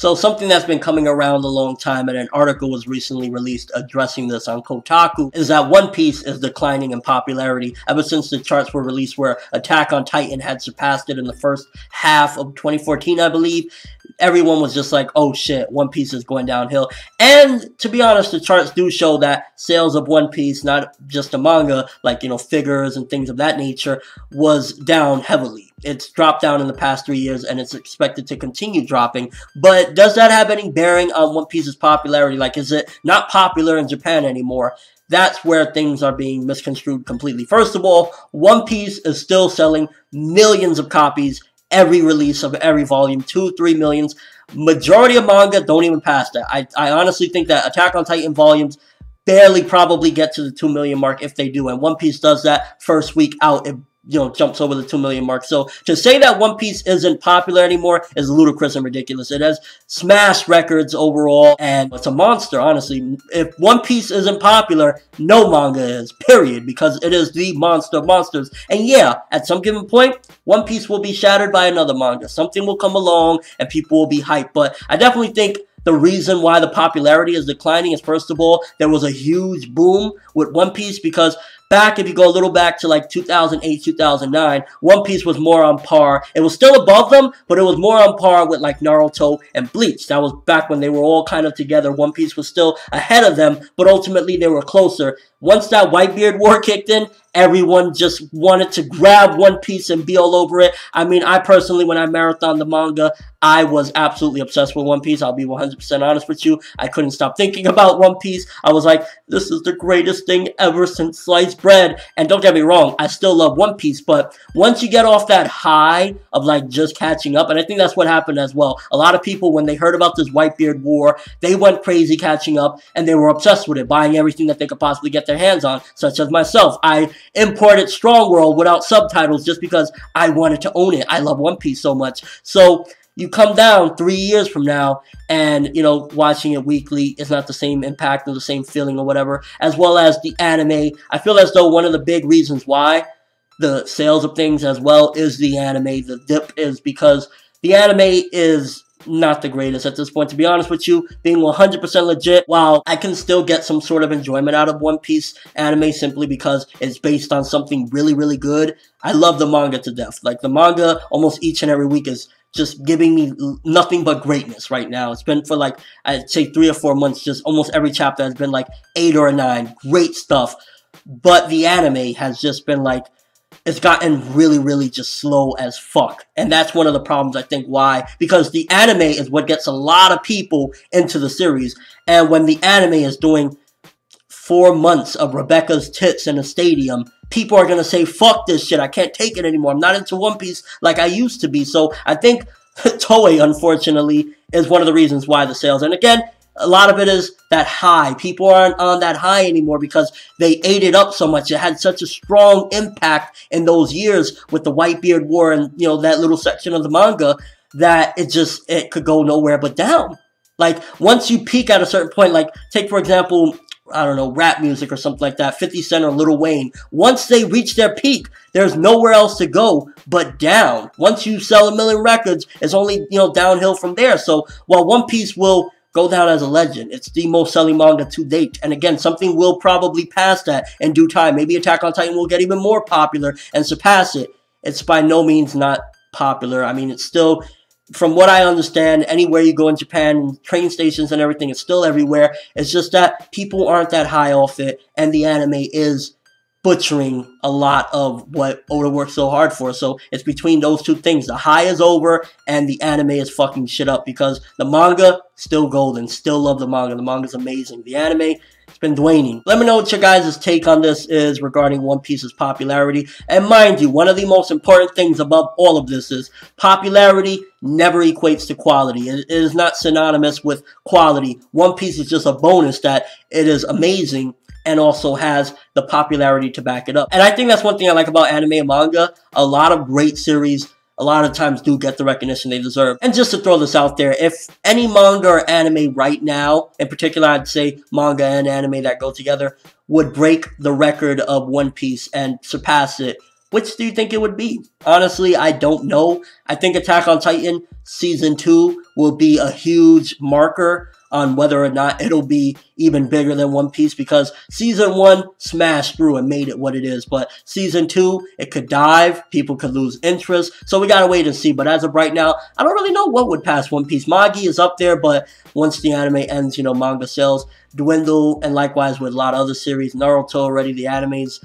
So something that's been coming around a long time, and an article was recently released addressing this on Kotaku, is that One Piece is declining in popularity ever since the charts were released where Attack on Titan had surpassed it in the first half of 2014, I believe. Everyone was just like, oh shit, One Piece is going downhill. And to be honest, the charts do show that sales of One Piece, not just a manga, like, you know, figures and things of that nature, was down heavily. It's dropped down in the past 3 years, and it's expected to continue dropping. But does that have any bearing on One Piece's popularity? Like, is it not popular in Japan anymore? That's where things are being misconstrued completely. First of all, One Piece is still selling millions of copies every release of every volume, 2-3 millions. Majority of manga don't even pass that. I honestly think that Attack on Titan volumes barely probably get to the 2 million mark if they do. And One Piece does that first week out. It, you know, jumps over the 2 million mark. So to say that One Piece isn't popular anymore is ludicrous and ridiculous. It has smashed records overall, and it's a monster, honestly. If One Piece isn't popular, no manga is, period, because it is the monster of monsters. And yeah, at some given point, One Piece will be shattered by another manga. Something will come along, and people will be hyped. But I definitely think the reason why the popularity is declining is, first of all, there was a huge boom with One Piece because back, if you go a little back to like 2008, 2009, One Piece was more on par. It was still above them, but it was more on par with like Naruto and Bleach. That was back when they were all kind of together. One Piece was still ahead of them, but ultimately they were closer. Once that Whitebeard War kicked in, everyone just wanted to grab One Piece and be all over it. I mean, I personally, when I marathoned the manga, I was absolutely obsessed with One Piece. I'll be 100% honest with you. I couldn't stop thinking about One Piece. I was like, this is the greatest thing ever since sliced bread. And don't get me wrong, I still love One Piece, but once you get off that high of like just catching up, and I think that's what happened as well. A lot of people, when they heard about this Whitebeard War, they went crazy catching up, and they were obsessed with it, buying everything that they could possibly get their hands on, such as myself. I imported ForneverWorld without subtitles just because I wanted to own it. I love One Piece so much. So you come down 3 years from now and, you know, watching it weekly is not the same impact or the same feeling or whatever, as well as the anime. I feel as though one of the big reasons why the sales of things as well is the anime. The dip is because the anime is not the greatest at this point, to be honest with you. Being 100% legit, while I can still get some sort of enjoyment out of One Piece anime simply because it's based on something really, really good, I love the manga to death. Like, the manga almost each and every week is just giving me nothing but greatness right now. It's been for like, I'd say 3 or 4 months, just almost every chapter has been like 8 or 9. Great stuff. But the anime has just been like, it's gotten really, really just slow as fuck. And that's one of the problems, I think, why. Because the anime is what gets a lot of people into the series. And when the anime is doing 4 months of Rebecca's tits in a stadium, people are going to say, fuck this shit, I can't take it anymore. I'm not into One Piece like I used to be. So I think Toei, unfortunately, is one of the reasons why the sales. And again, a lot of it is that high. People aren't on that high anymore because they ate it up so much. It had such a strong impact in those years with the Whitebeard War and, you know, that little section of the manga that it could go nowhere but down. Like, once you peak at a certain point, like, take, for example, I don't know, rap music or something like that, 50 Cent or Lil Wayne. Once they reach their peak, there's nowhere else to go but down. Once you sell 1 million records, it's only, you know, downhill from there. So while One Piece will go down as a legend, it's the most selling manga to date. And again, something will probably pass that in due time. Maybe Attack on Titan will get even more popular and surpass it. It's by no means not popular. I mean, it's still, from what I understand, anywhere you go in Japan, train stations and everything, it's still everywhere. It's just that people aren't that high off it, and the anime is butchering a lot of what Oda worked so hard for. So it's between those two things. The high is over, and the anime is fucking shit up, because the manga, still golden. Still love the manga. The manga's amazing. The anime, it's been waning. Let me know what your guys' take on this is regarding One Piece's popularity. And mind you, one of the most important things above all of this is popularity never equates to quality. It is not synonymous with quality. One Piece is just a bonus that it is amazing and also has the popularity to back it up. And I think that's one thing I like about anime and manga. A lot of great series, a lot of times, do get the recognition they deserve. And just to throw this out there, if any manga or anime right now, in particular, I'd say manga and anime that go together, would break the record of One Piece and surpass it, which do you think it would be? Honestly, I don't know. I think Attack on Titan Season 2 will be a huge marker on whether or not it'll be even bigger than One Piece, because Season 1 smashed through and made it what it is, but Season 2, it could dive, people could lose interest, so we gotta wait and see. But as of right now, I don't really know what would pass One Piece. Magi is up there, but once the anime ends, manga sales dwindle, and likewise with a lot of other series. Naruto already, the anime's,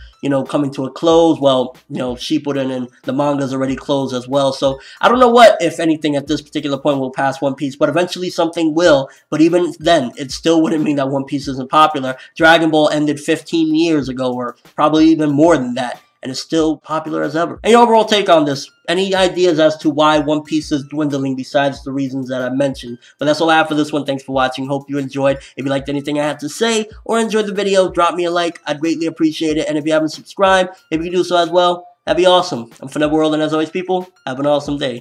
coming to a close. Well, Shippuden and the manga's already closed as well. So I don't know what, if anything, at this particular point will pass One Piece, but eventually something will. But even then, it still wouldn't mean that One Piece isn't popular. Dragon Ball ended 15 years ago, or probably even more than that, and it's still popular as ever. And your overall take on this? Any ideas as to why One Piece is dwindling besides the reasons that I mentioned? But that's all I have for this one. Thanks for watching. Hope you enjoyed. If you liked anything I had to say or enjoyed the video, drop me a like. I'd greatly appreciate it. And if you haven't subscribed, if you can do so as well, that'd be awesome. I'm ForneverWorld, and as always, people, have an awesome day.